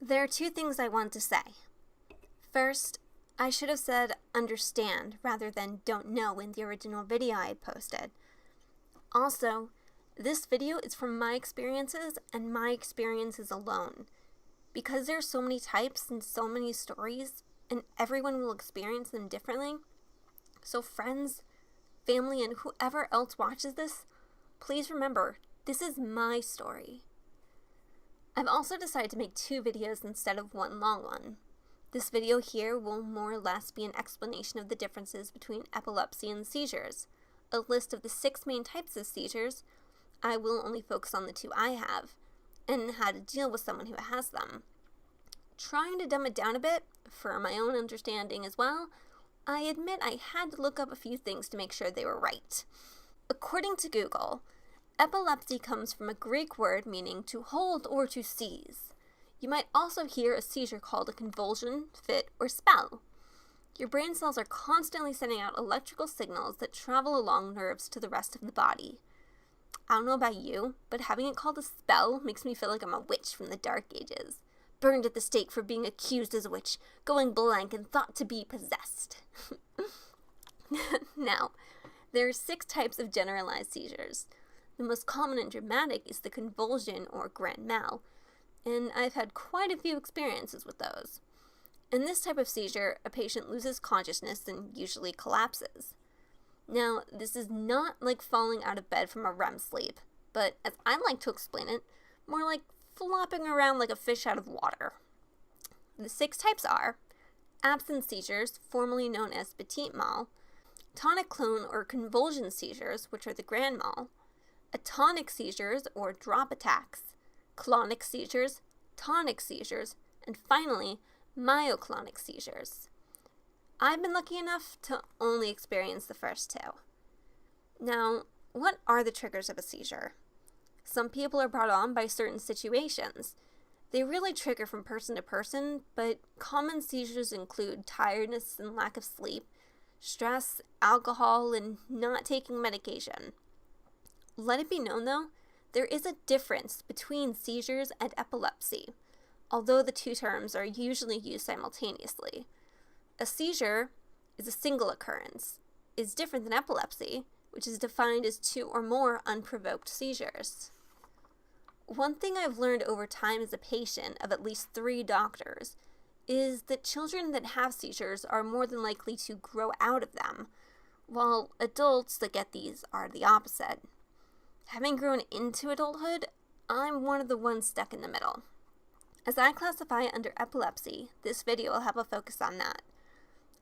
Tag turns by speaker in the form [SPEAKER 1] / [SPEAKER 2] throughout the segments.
[SPEAKER 1] There are two things I want to say. First, I should have said understand rather than don't know in the original video I had posted. Also, this video is from my experiences and my experiences alone. Because there are so many types and so many stories, and everyone will experience them differently, so friends, family, and whoever else watches this, please remember, this is my story. I've also decided to make 2 videos instead of one long one. This video here will more or less be an explanation of the differences between epilepsy and seizures, a list of the 6 main types of seizures. I will only focus on the 2 I have, and how to deal with someone who has them. Trying to dumb it down a bit, for my own understanding as well, I admit I had to look up a few things to make sure they were right. According to Google, epilepsy comes from a Greek word meaning to hold or to seize. You might also hear a seizure called a convulsion, fit, or spell. Your brain cells are constantly sending out electrical signals that travel along nerves to the rest of the body. I don't know about you, but having it called a spell makes me feel like I'm a witch from the Dark Ages, burned at the stake for being accused as a witch, going blank and thought to be possessed. Now, there are 6 types of generalized seizures. The most common and dramatic is the convulsion or grand mal, and I've had quite a few experiences with those. In this type of seizure, a patient loses consciousness and usually collapses. Now, this is not like falling out of bed from a REM sleep, but as I like to explain it, more like flopping around like a fish out of water. The 6 types are absence seizures, formerly known as petit mal, tonic-clone or convulsion seizures, which are the grand mal, atonic seizures or drop attacks, clonic seizures, tonic seizures, and finally, myoclonic seizures. I've been lucky enough to only experience the first 2. Now, what are the triggers of a seizure? Some people are brought on by certain situations. They really trigger from person to person, but common seizures include tiredness and lack of sleep, stress, alcohol, and not taking medication. Let it be known, though, there is a difference between seizures and epilepsy, although the 2 terms are usually used simultaneously. A seizure is a single occurrence, is different than epilepsy, which is defined as 2 or more unprovoked seizures. One thing I've learned over time as a patient of at least 3 doctors is that children that have seizures are more than likely to grow out of them, while adults that get these are the opposite. Having grown into adulthood, I'm one of the ones stuck in the middle. As I classify under epilepsy, this video will have a focus on that.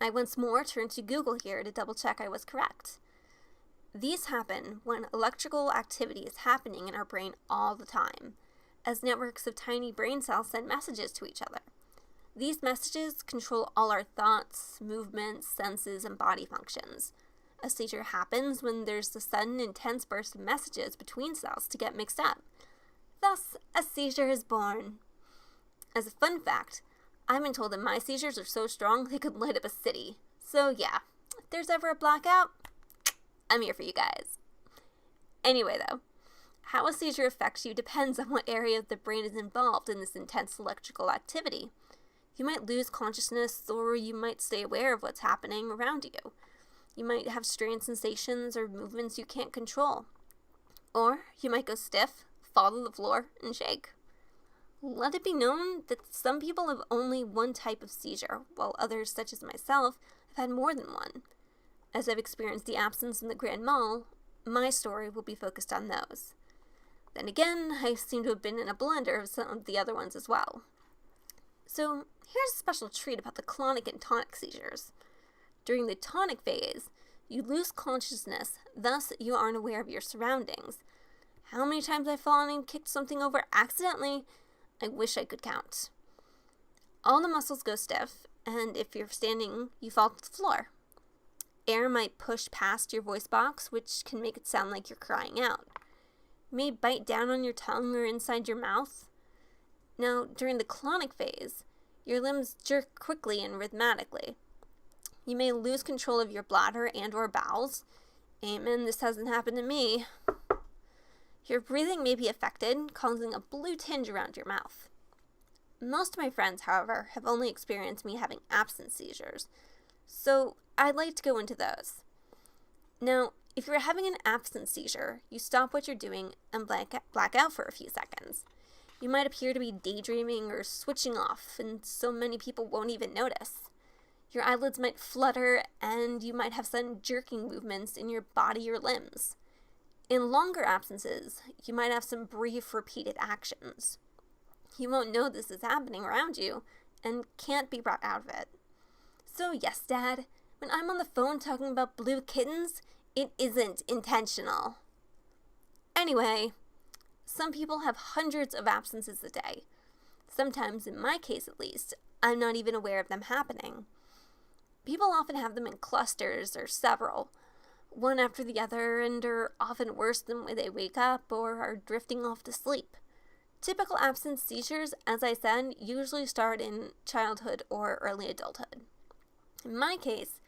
[SPEAKER 1] I once more turned to Google here to double check I was correct. These happen when electrical activity is happening in our brain all the time, as networks of tiny brain cells send messages to each other. These messages control all our thoughts, movements, senses, and body functions. A seizure happens when there's a sudden, intense burst of messages between cells to get mixed up. Thus, a seizure is born. As a fun fact, I've been told that my seizures are so strong they could light up a city. So yeah, if there's ever a blackout, I'm here for you guys. Anyway though, how a seizure affects you depends on what area of the brain is involved in this intense electrical activity. You might lose consciousness, or you might stay aware of what's happening around you. You might have strange sensations or movements you can't control. Or you might go stiff, fall to the floor, and shake. Let it be known that some people have only one type of seizure, while others, such as myself, have had more than one. As I've experienced the absence and the grand mal, my story will be focused on those. Then again, I seem to have been in a blender of some of the other ones as well. So here's a special treat about the clonic and tonic seizures. During the tonic phase, you lose consciousness, thus you aren't aware of your surroundings. How many times I've fallen and kicked something over accidentally, I wish I could count. All the muscles go stiff, and if you're standing, you fall to the floor. Air might push past your voice box, which can make it sound like you're crying out. You may bite down on your tongue or inside your mouth. Now, during the clonic phase, your limbs jerk quickly and rhythmically. You may lose control of your bladder and or bowels. Amen, this hasn't happened to me. Your breathing may be affected, causing a blue tinge around your mouth. Most of my friends, however, have only experienced me having absence seizures, so I'd like to go into those. Now, if you're having an absence seizure, you stop what you're doing and black out for a few seconds. You might appear to be daydreaming or switching off, and so many people won't even notice. Your eyelids might flutter, and you might have sudden jerking movements in your body or limbs. In longer absences, you might have some brief, repeated actions. You won't know this is happening around you, and can't be brought out of it. So yes, Dad, when I'm on the phone talking about blue kittens, it isn't intentional. Anyway, some people have hundreds of absences a day. Sometimes, in my case at least, I'm not even aware of them happening. People often have them in clusters or several, one after the other, and are often worse than when they wake up or are drifting off to sleep. Typical absence seizures, as I said, usually start in childhood or early adulthood. In my case,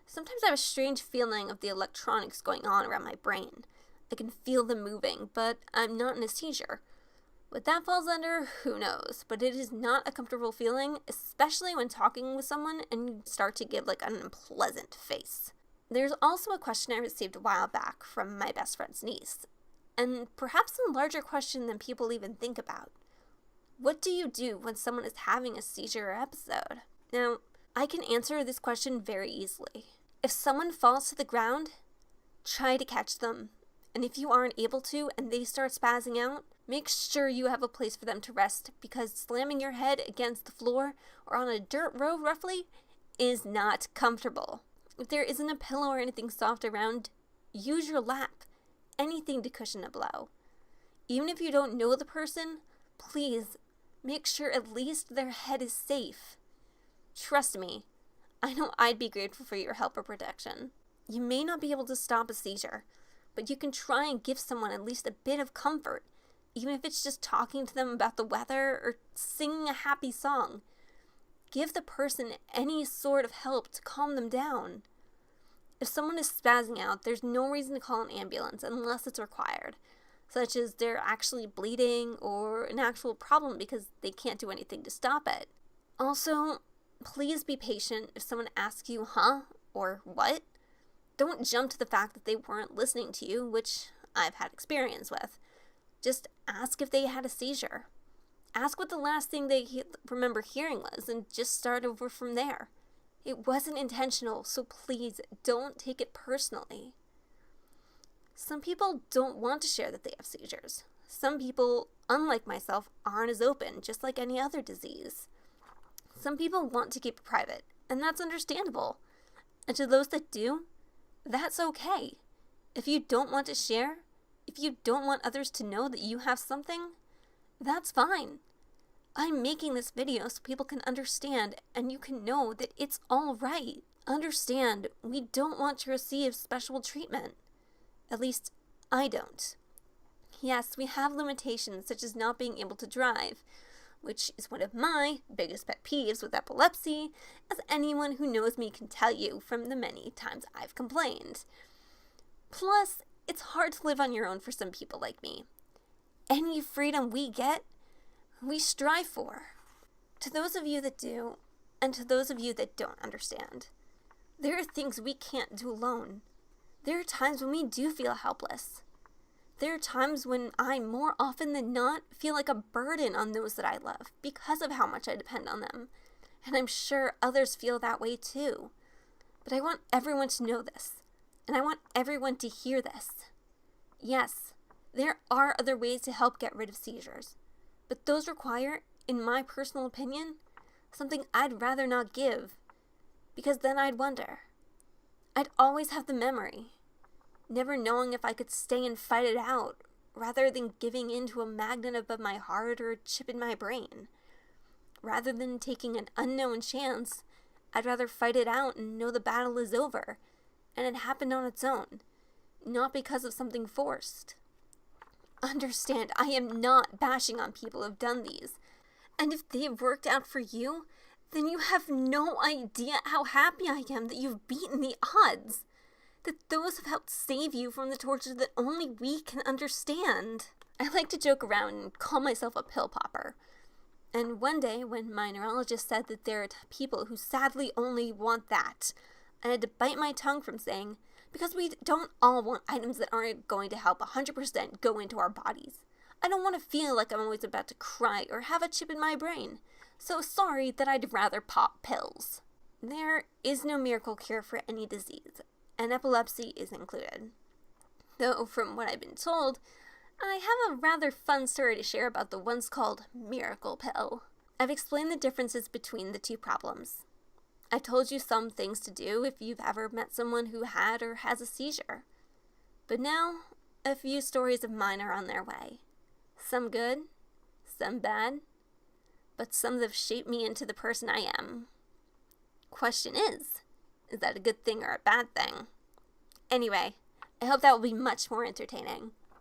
[SPEAKER 1] sometimes I have a strange feeling of the electronics going on around my brain. I can feel them moving, but I'm not in a seizure. What that falls under, who knows, but it is not a comfortable feeling, especially when talking with someone and you start to give like an unpleasant face. There's also a question I received a while back from my best friend's niece, and perhaps a larger question than people even think about. What do you do when someone is having a seizure episode? Now, I can answer this question very easily. If someone falls to the ground, try to catch them. And if you aren't able to and they start spazzing out, make sure you have a place for them to rest, because slamming your head against the floor or on a dirt road roughly is not comfortable. If there isn't a pillow or anything soft around, use your lap. Anything to cushion a blow. Even if you don't know the person, please make sure at least their head is safe. Trust me, I know I'd be grateful for your help or protection. You may not be able to stop a seizure, but you can try and give someone at least a bit of comfort, even if it's just talking to them about the weather or singing a happy song. Give the person any sort of help to calm them down. If someone is spazzing out, there's no reason to call an ambulance unless it's required, such as they're actually bleeding or an actual problem because they can't do anything to stop it. Also, please be patient if someone asks you, huh, or what? Don't jump to the fact that they weren't listening to you, which I've had experience with. Just ask if they had a seizure. Ask what the last thing they remember hearing was and just start over from there. It wasn't intentional, so please don't take it personally. Some people don't want to share that they have seizures. Some people, unlike myself, aren't as open, just like any other disease. Some people want to keep it private, and that's understandable. And to those that do, that's okay. If you don't want to share, if you don't want others to know that you have something, that's fine. I'm making this video so people can understand and you can know that it's all right. Understand, we don't want to receive special treatment. At least, I don't. Yes, we have limitations such as not being able to drive, which is one of my biggest pet peeves with epilepsy, as anyone who knows me can tell you from the many times I've complained. Plus, it's hard to live on your own for some people like me. Any freedom we get, we strive for. To those of you that do, and to those of you that don't understand, there are things we can't do alone. There are times when we do feel helpless. There are times when I, more often than not, feel like a burden on those that I love because of how much I depend on them. And I'm sure others feel that way too. But I want everyone to know this, and I want everyone to hear this. Yes, there are other ways to help get rid of seizures. But those require, in my personal opinion, something I'd rather not give, because then I'd wonder. I'd always have the memory, never knowing if I could stay and fight it out, rather than giving in to a magnet above my heart or a chip in my brain. Rather than taking an unknown chance, I'd rather fight it out and know the battle is over, and it happened on its own, not because of something forced. Understand, I am not bashing on people who've done these. And if they've worked out for you, then you have no idea how happy I am that you've beaten the odds. That those have helped save you from the torture that only we can understand. I like to joke around and call myself a pill popper. And one day, when my neurologist said that there are people who sadly only want that, I had to bite my tongue from saying, because we don't all want items that aren't going to help 100% go into our bodies. I don't want to feel like I'm always about to cry or have a chip in my brain. So sorry that I'd rather pop pills. There is no miracle cure for any disease, and epilepsy is included. Though, from what I've been told, I have a rather fun story to share about the once called miracle pill. I've explained the differences between the two problems. I've told you some things to do if you've ever met someone who had or has a seizure. But now, a few stories of mine are on their way. Some good, some bad, but some that have shaped me into the person I am. Question is that a good thing or a bad thing? Anyway, I hope that will be much more entertaining.